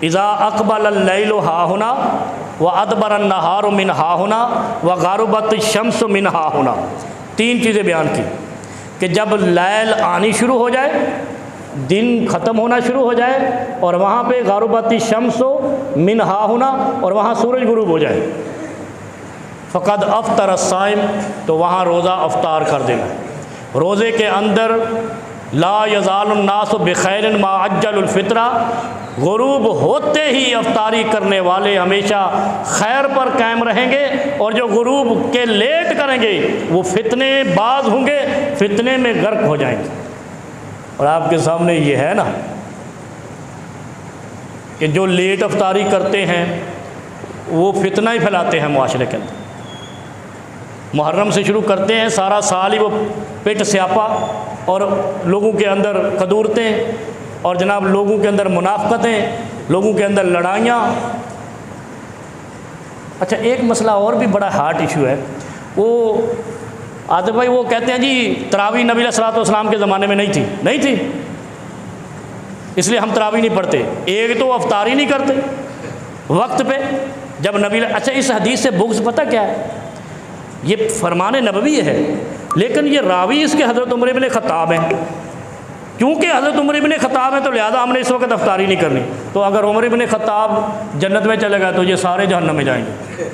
اذا اقبل اللیل ہا ہنا وادبر النہار من ہا ہنا وغربت الشمس من ہا ہنا، 3 چیزیں بیان کی کہ جب لیل آنی شروع ہو جائے، دن ختم ہونا شروع ہو جائے، اور وہاں پہ غربت الشمس من ہا ہنا، اور وہاں سورج غروب ہو جائے، فقد افطر الصائم، تو وہاں روزہ افطار کر دینا۔ روزے کے اندر لا یزال الناس بخیر ما عجل الفطرہ، غروب ہوتے ہی افطاری کرنے والے ہمیشہ خیر پر قائم رہیں گے، اور جو غروب کے لیٹ کریں گے وہ فتنے باز ہوں گے، فتنے میں غرق ہو جائیں گے۔ اور آپ کے سامنے یہ ہے نا کہ جو لیٹ افطاری کرتے ہیں وہ فتنہ ہی پھیلاتے ہیں معاشرے کے اندر۔ محرم سے شروع کرتے ہیں، سارا سال ہی وہ پیٹ سیاپا اور لوگوں کے اندر قدورتیں، اور جناب لوگوں کے اندر منافقتیں، لوگوں کے اندر لڑائیاں۔ اچھا ایک مسئلہ اور بھی بڑا ہارٹ ایشو ہے، وہ عاطف بھائی وہ کہتے ہیں جی تراویح نبی علیہ الصلوۃ والسلام کے زمانے میں نہیں تھی اس لیے ہم تراویح نہیں پڑھتے۔ ایک تو افطاری نہیں کرتے وقت پہ جب نبی، اچھا اس حدیث سے بغض پتہ کیا ہے؟ یہ فرمان نبوی ہے، لیکن یہ راوی اس کے حضرت عمر بن خطاب ہیں، کیونکہ حضرت عمر بن خطاب ہیں تو لہذا ہم نے اس وقت افطاری نہیں کرنی۔ تو اگر عمر بن خطاب جنت میں چلے گا تو یہ سارے جہنم میں جائیں گے۔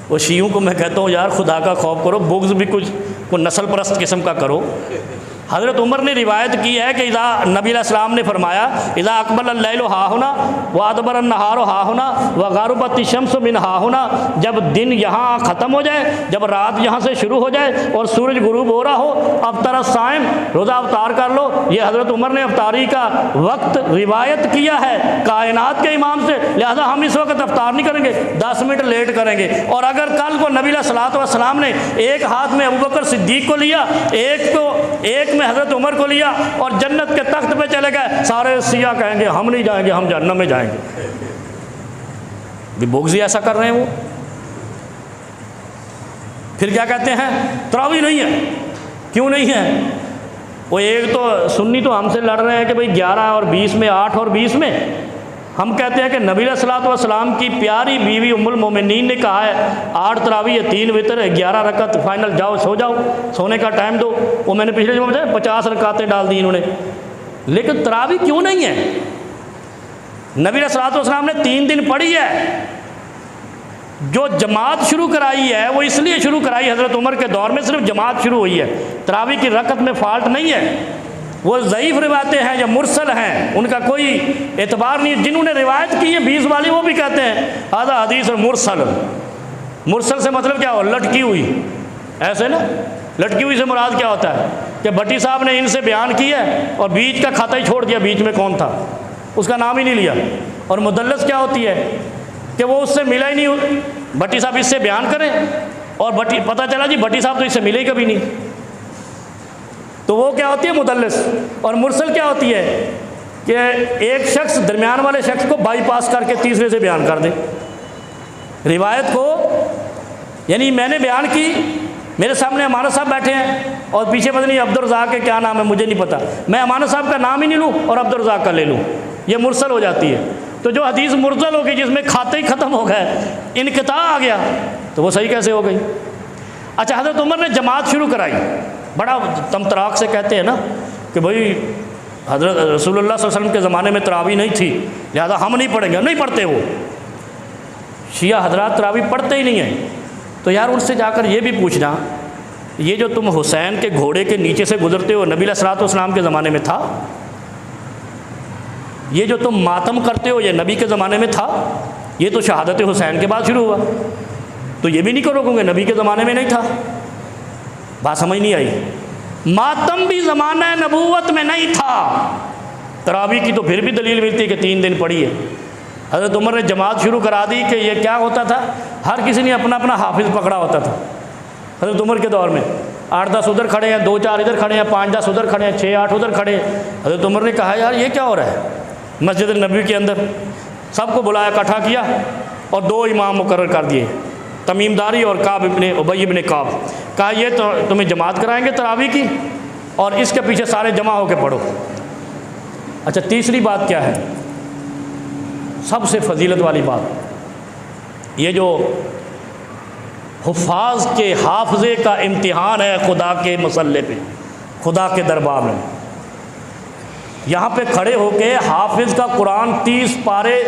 وہ شیعوں کو میں کہتا ہوں یار خدا کا خوف کرو، بغض بھی کوئی نسل پرست قسم کا کرو۔ حضرت عمر نے روایت کی ہے کہ اذا نبی علیہ السلام نے فرمایا اذا اقبل اللیل ہا ہونا وادبر النہار ہا ہونا وغربت الشمس من ہا ہونا، جب دن یہاں ختم ہو جائے، جب رات یہاں سے شروع ہو جائے اور سورج غروب ہو رہا ہو، افطر الصائم، روزہ افطار کر لو۔ یہ حضرت عمر نے افطاری کا وقت روایت کیا ہے کائنات کے امام سے، لہذا ہم اس وقت افطار نہیں کریں گے، 10 منٹ لیٹ کریں گے۔ اور اگر کل کو نبی علیہ الصلوۃ والسلام نے ایک ہاتھ میں ابوبکر صدیق کو لیا، ایک میں حضرت عمر کو لیا اور جنت کے تخت پہ چلے گئے، سارے سیاہ کہیں گے ہم نہیں جائیں گے، ہم جہنم میں جائیں گے۔ بھی بغضی ایسا کر رہے ہیں وہ۔ پھر کیا کہتے ہیں تراویح نہیں ہے، کیوں نہیں ہے؟ وہ ایک تو سنی تو ہم سے لڑ رہے ہیں کہ بھئی 11 اور 20 میں، 8 اور 20 میں، ہم کہتے ہیں کہ نبی علیہ الصلوۃ والسلام کی پیاری بیوی ام المومنین نے کہا ہے 8 تراویح ہے، 3 وتر ہے، 11 رکعت، فائنل جاؤ سو جاؤ، سونے کا ٹائم دو۔ وہ میں نے پچھلے جمعے بتایا 50 رکعتیں ڈال دی انہوں نے۔ لیکن تراویح کیوں نہیں ہے؟ نبی علیہ الصلوۃ والسلام نے 3 دن پڑھی ہے۔ جو جماعت شروع کرائی ہے وہ اس لیے شروع کرائی، حضرت عمر کے دور میں صرف جماعت شروع ہوئی ہے، تراویح کی رکعت میں فالٹ نہیں ہے۔ وہ ضعیف روایتیں ہیں یا مرسل ہیں، ان کا کوئی اعتبار نہیں ہے۔ جنہوں نے روایت کی ہے 20 والی وہ بھی کہتے ہیں ہذا حدیث مرسل۔ مرسل سے مطلب کیا ہو؟ لٹکی ہوئی، ایسے نا، لٹکی ہوئی سے مراد کیا ہوتا ہے کہ بھٹی صاحب نے ان سے بیان کیا اور بیچ کا کھاتا ہی چھوڑ دیا، بیچ میں کون تھا اس کا نام ہی نہیں لیا۔ اور مدلس کیا ہوتی ہے کہ وہ اس سے ملا ہی نہیں، بھٹی صاحب اس سے بیان کریں اور پتہ چلا جی بھٹی صاحب تو اس سے ملے ہی کبھی نہیں، تو وہ کیا ہوتی ہے مدلس۔ اور مرسل کیا ہوتی ہے کہ ایک شخص درمیان والے شخص کو بائی پاس کر کے تیسرے سے بیان کر دے روایت کو۔ یعنی میں نے بیان کی، میرے سامنے امانت صاحب بیٹھے ہیں اور پیچھے پتہ نہیں عبدالرزاق کے کیا نام ہے مجھے نہیں پتا، میں امانت صاحب کا نام ہی نہیں لوں اور عبدالرزاق کا لے لوں، یہ مرسل ہو جاتی ہے۔ تو جو حدیث مرسل ہوگی جس میں کھاتے ہی ختم ہو گئے، انقطاع آ گیا، تو وہ صحیح کیسے ہو گئی؟ اچھا حضرت عمر نے جماعت شروع کرائی، بڑا تمطراق سے کہتے ہیں نا کہ بھئی حضرت رسول اللہ صلی اللہ علیہ وسلم کے زمانے میں تراویح نہیں تھی لہذا ہم نہیں پڑھیں گے، نہیں پڑھتے وہ شیعہ حضرات تراویح پڑھتے ہی نہیں ہیں۔ تو یار ان سے جا کر یہ بھی پوچھنا، یہ جو تم حسین کے گھوڑے کے نیچے سے گزرتے ہو نبی علیہ الصلوۃ والسلام کے زمانے میں تھا؟ یہ جو تم ماتم کرتے ہو یہ نبی کے زمانے میں تھا؟ یہ تو شہادت حسین کے بعد شروع ہوا، تو یہ بھی نہیں کرو گے نبی کے زمانے میں نہیں تھا؟ بات سمجھ نہیں آئی؟ ماتم بھی زمانہ نبوت میں نہیں تھا، تراویح کی تو پھر بھی دلیل ملتی ہے کہ 3 دن پڑھی ہے۔ حضرت عمر نے جماعت شروع کرا دی کہ یہ کیا ہوتا تھا، ہر کسی نے اپنا اپنا حافظ پکڑا ہوتا تھا۔ حضرت عمر کے دور میں 8-10 ادھر کھڑے ہیں، 2-4 ادھر کھڑے ہیں، 5-10 ادھر کھڑے ہیں، 6-8 ادھر کھڑے ہیں۔ حضرت عمر نے کہا یار یہ کیا ہو رہا ہے؟ مسجد نبوی کے اندر سب کو بلایا، اکٹھا کیا اور 2 امام مقرر کر دیے، تمیم داری اور کعب ابن ابی ابن کعب۔ کہا یہ تو تمہیں جماعت کرائیں گے تراویح کی اور اس کے پیچھے سارے جمع ہو کے پڑھو۔ اچھا تیسری بات کیا ہے، سب سے فضیلت والی بات، یہ جو حفاظ کے حافظے کا امتحان ہے خدا کے مسلح پہ، خدا کے دربار میں، یہاں پہ کھڑے ہو کے حافظ کا قرآن 30 پارے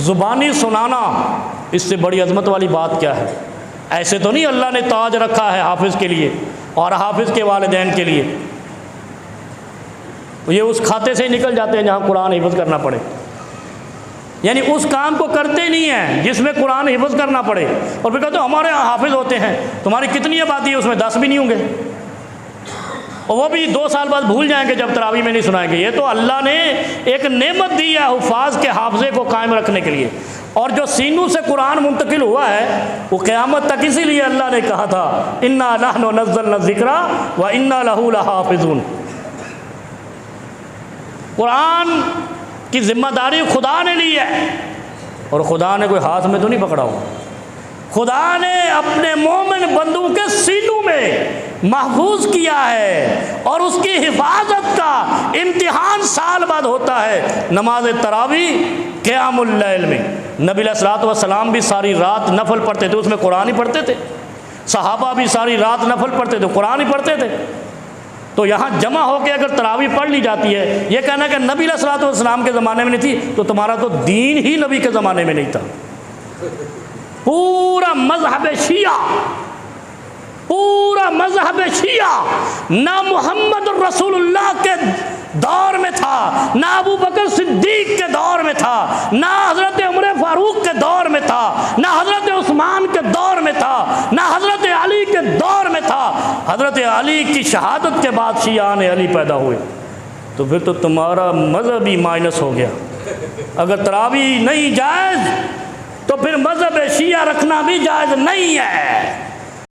زبانی سنانا، اس سے بڑی عظمت والی بات کیا ہے؟ ایسے تو نہیں اللہ نے تاج رکھا ہے حافظ کے لیے اور حافظ کے والدین کے لیے، یہ اس کھاتے سے ہی نکل جاتے ہیں جہاں قرآن حفظ کرنا پڑے، یعنی اس کام کو کرتے نہیں ہیں جس میں قرآن حفظ کرنا پڑے، اور پھر کہتے ہیں ہمارے یہاں حافظ ہوتے ہیں، تمہاری کتنی آبادی ہے اس میں 10 بھی نہیں ہوں گے، اور وہ بھی 2 سال بعد بھول جائیں گے جب تراویح میں نہیں سنائیں گے۔ یہ تو اللہ نے ایک نعمت دی ہے حفاظ کے حافظے کو قائم رکھنے کے لیے، اور جو سینوں سے قرآن منتقل ہوا ہے وہ قیامت تک، اسی لیے اللہ نے کہا تھا انا نحن نزلنا الذکر وانا لہ لحافظون، قرآن کی ذمہ داری خدا نے لی ہے، اور خدا نے کوئی ہاتھ میں تو نہیں پکڑا ہوا، خدا نے اپنے مومن بندوں کے سینوں میں محفوظ کیا ہے، اور اس کی حفاظت کا امتحان سال بعد ہوتا ہے۔ نماز تراویح قیام اللیل میں نبی علیہ الصلوۃ والسلام بھی ساری رات نفل پڑھتے تھے، اس میں قرآن ہی پڑھتے تھے، صحابہ بھی ساری رات نفل پڑھتے تھے، قرآن ہی پڑھتے تھے۔ تو یہاں جمع ہو کے اگر تراویح پڑھ لی جاتی ہے، یہ کہنا کہ نبی علیہ الصلوۃ والسلام کے زمانے میں نہیں تھی، تو تمہارا تو دین ہی نبی کے زمانے میں نہیں تھا۔ پورا مذہب شیعہ نہ محمد رسول اللہ کے دور میں تھا، نہ ابو بکر صدیق کے دور میں تھا، نہ حضرت عمر فاروق کے دور میں تھا، نہ حضرت عثمان کے دور میں تھا، نہ حضرت علی کے دور میں تھا۔ حضرت علی کی شہادت کے بعد شیعان علی پیدا ہوئے، تو پھر تو تمہارا مذہب ہی مائنس ہو گیا۔ اگر تراویح نہیں جائز تو پھر مذہب شیعہ رکھنا بھی جائز نہیں ہے۔